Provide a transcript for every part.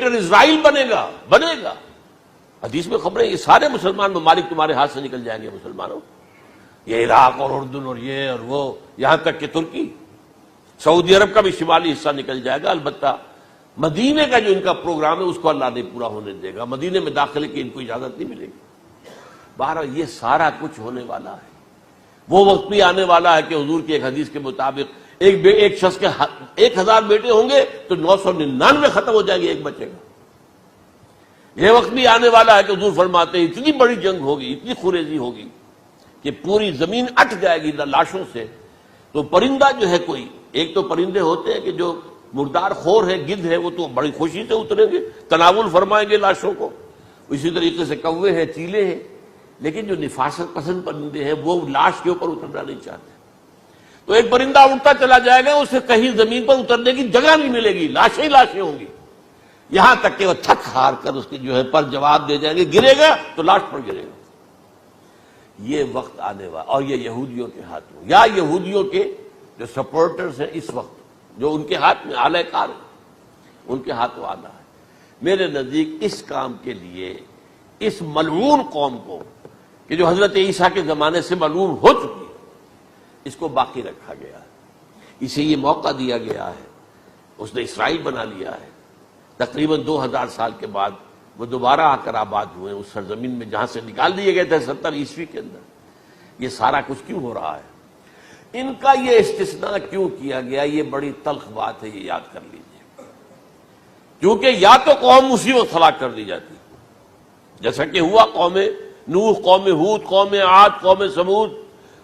Greater اسرائیل بنے گا. حدیث میں خبریں، یہ سارے مسلمان ممالک تمہارے ہاتھ سے نکل جائیں گے مسلمانوں. یہ عراق اور اردن اور یہ اور وہ، یہاں تک کہ ترکی، سعودی عرب کا بھی شمالی حصہ نکل جائے گا. البتہ مدینے کا جو ان کا پروگرام ہے اس کو اللہ نہیں پورا ہونے دے گا. مدینے میں داخلے کی ان کو اجازت نہیں ملے گی. بہرحال یہ سارا کچھ ہونے والا ہے. وہ وقت بھی آنے والا ہے کہ حضور کی ایک حدیث کے مطابق ایک شخص کے 1000 بیٹے ہوں گے تو 999 ختم ہو جائیں گے، ایک بچے گا. یہ وقت بھی آنے والا ہے کہ حضور فرماتے ہیں اتنی بڑی جنگ ہوگی، اتنی خوریزی ہوگی کہ پوری زمین اٹ جائے گی لاشوں سے. تو پرندہ جو ہے کوئی، ایک تو پرندے ہوتے ہیں کہ جو مردار خور ہے، گدھ ہے، وہ تو بڑی خوشی سے اتریں گے، تناول فرمائیں گے لاشوں کو. اسی طریقے سے کوے ہیں، چیلے ہیں. لیکن جو نفاست پسند پرندے ہیں وہ لاش کے اوپر اترنا نہیں چاہتے. تو ایک پرندہ اڑتا چلا جائے گا، اسے کہیں زمین پر اترنے کی جگہ نہیں ملے گی، لاشیں ہی لاشیں ہوں گی. یہاں تک کہ وہ تھک ہار کر اس کے جو ہے پر جواب دے جائیں گے، گرے گا تو لاش پر گرے گا. یہ وقت آنے والا، اور یہ یہودیوں کے ہاتھوں، یا یہودیوں کے جو سپورٹرز ہیں اس وقت، جو ان کے ہاتھ میں آلہ کار ہیں، ان کے ہاتھوں آنا ہے. میرے نزدیک اس کام کے لیے اس ملعون قوم کو، کہ جو حضرت عیسیٰ کے زمانے سے ملعون ہو چکی ہے، اس کو باقی رکھا گیا ہے. اسے یہ موقع دیا گیا ہے. اس نے اسرائیل بنا لیا ہے. تقریباً 2000 سال کے بعد وہ دوبارہ آ کر آباد ہوئے اس سرزمین میں جہاں سے نکال دیے گئے تھے 70 عیسوی کے اندر. یہ سارا کچھ کیوں ہو رہا ہے؟ ان کا یہ استثناء کیوں کیا گیا؟ یہ بڑی تلخ بات ہے، یہ یاد کر لیجیے. کیونکہ یا تو قوم اسی وقت ہلاک کر دی جاتی، جیسا کہ ہوا قوم نوح، قوم ہود، قوم عاد، قوم ثمود،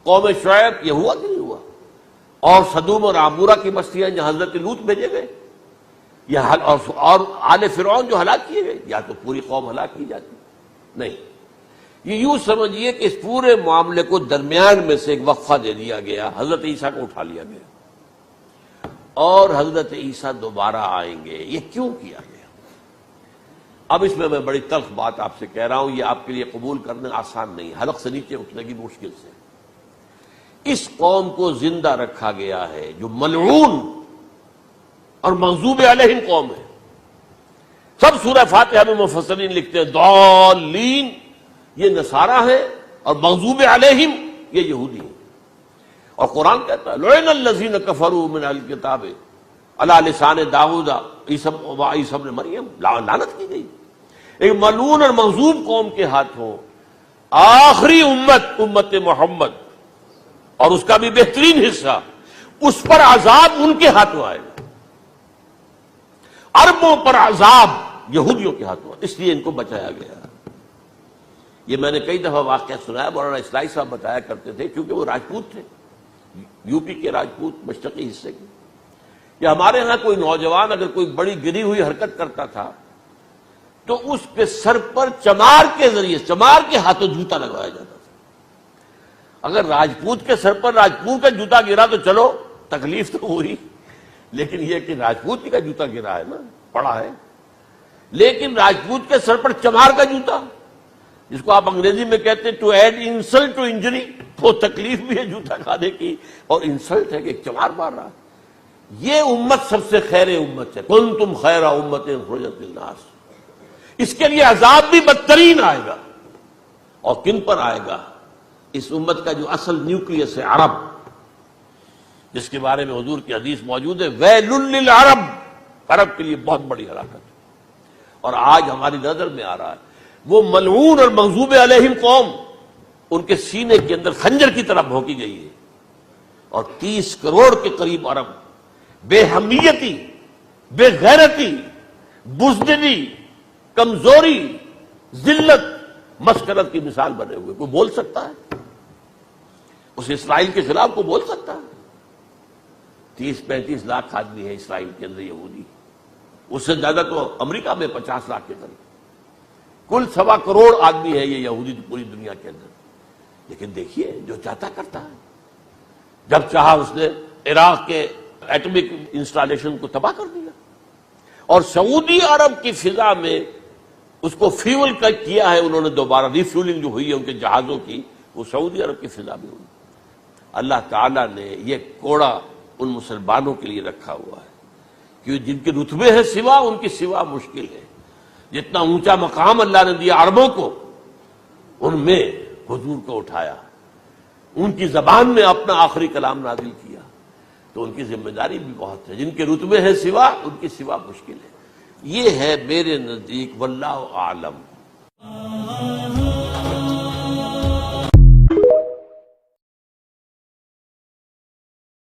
قوم شعیب. یہ ہوا کہ نہیں ہوا؟ اور سدوم اور عمورہ کی بستیاں جہاں حضرت لوط بھیجے گئے، اور آل فرعون جو ہلاک کیے گئے. یا تو پوری قوم ہلاک کی جاتی، نہیں. یہ یوں سمجھیے کہ اس پورے معاملے کو درمیان میں سے ایک وقفہ دے دیا گیا، حضرت عیسیٰ کو اٹھا لیا گیا، اور حضرت عیسیٰ دوبارہ آئیں گے. یہ کیوں کیا گیا؟ اب اس میں بڑی تلخ بات آپ سے کہہ رہا ہوں، یہ آپ کے لیے قبول کرنا آسان نہیں، حلق سے نیچے اٹھنے کی مشکل سے. اس قوم کو زندہ رکھا گیا ہے جو ملعون اور مغضوب علیہم قوم ہے. سب سورہ فاتحہ میں مفسرین لکھتے ہیں ضالین، یہ نصارہ ہیں، اور مغضوب علیہم یہ یہودی ہیں. اور قرآن کہتا ہے لعن الذین کفروا من اہل الکتاب علی لسان داؤد وعیسی ابن مریم، لعنت کی گئی. ایک ملعون اور مغضوب قوم کے ہاتھوں آخری امت محمد، اور اس کا بھی بہترین حصہ، اس پر عذاب ان کے ہاتھوں آئے گا. عربوں پر عذاب یہودیوں کے ہاتھوں، اس لیے ان کو بچایا گیا. یہ میں نے کئی دفعہ واقعہ سنایا، مولانا اسلائی صاحب بتایا کرتے تھے، کیونکہ وہ راجپوت تھے، یو پی کے راجپوت، مشرقی حصے کے. کہ ہمارے ہاں کوئی نوجوان اگر کوئی بڑی گری ہوئی حرکت کرتا تھا تو اس کے سر پر چمار کے ذریعے، چمار کے ہاتھوں جوتا لگوایا جاتا تھا. اگر راجپوت کے سر پر راجپوت کا جوتا گرا تو چلو تکلیف تو ہوئی، لیکن یہ کہ راجپوت کا جوتا گرا ہے نا، پڑا ہے. لیکن راجپوت کے سر پر چمار کا جوتا، جس کو آپ انگریزی میں کہتے ہیں to add insult to injury, تو تکلیف بھی ہے جوتا کھانے کی، اور انسلٹ ہے کہ ایک چمار مار رہا ہے. یہ امت سب سے خیر امت ہے، کنتم خیر امت اخرجت للناس. اس کے لیے عذاب بھی بدترین آئے گا. اور کن پر آئے گا؟ اس امت کا جو اصل نیوکلیس ہے، عرب، جس کے بارے میں حضور کی حدیث موجود ہے ویل للعرب، عرب کے لیے بہت بڑی ہلاکت. اور آج ہماری نظر میں آ رہا ہے وہ ملعون اور مغضوب علیہم قوم، ان کے سینے کے اندر خنجر کی طرح بھونکی گئی ہے. اور 30 کروڑ کے قریب عرب بے حمیتی، بے غیرتی، بزدلی، کمزوری، ذلت، مسکرت کی مثال بنے ہوئے. کوئی بول سکتا ہے اس اسرائیل کے خلاف؟ کوئی بول سکتا ہے؟ 30-35 لاکھ آدمی ہے اسرائیل کے اندر یہودی، اس سے زیادہ تو امریکہ میں 50 لاکھ کے قریب. کل 1.25 کروڑ آدمی ہے یہ یہودی پوری دنیا کے اندر. لیکن دیکھیے جو چاہتا کرتا ہے. جب چاہا اس نے عراق کے ایٹمک انسٹالیشن کو تباہ کر دیا، اور سعودی عرب کی فضا میں اس کو فیول کیا ہے انہوں نے. دوبارہ ریفیولنگ جو ہوئی ہے ان کے جہازوں کی، وہ سعودی عرب کی فضا میں ہوئی. اللہ تعالیٰ نے یہ کوڑا ان مسلمانوں کے لیے رکھا ہوا ہے کہ جن کے رتبے ہیں سوا، ان کی سوا مشکل ہے. جتنا اونچا مقام اللہ نے دیا عربوں کو، ان میں حضور کو اٹھایا، ان کی زبان میں اپنا آخری کلام نازل کیا، تو ان کی ذمہ داری بھی بہت ہے۔ جن کے رتبے ہیں سوا، ان کی سوا مشکل ہے۔ یہ ہے میرے نزدیک واللہ اعلم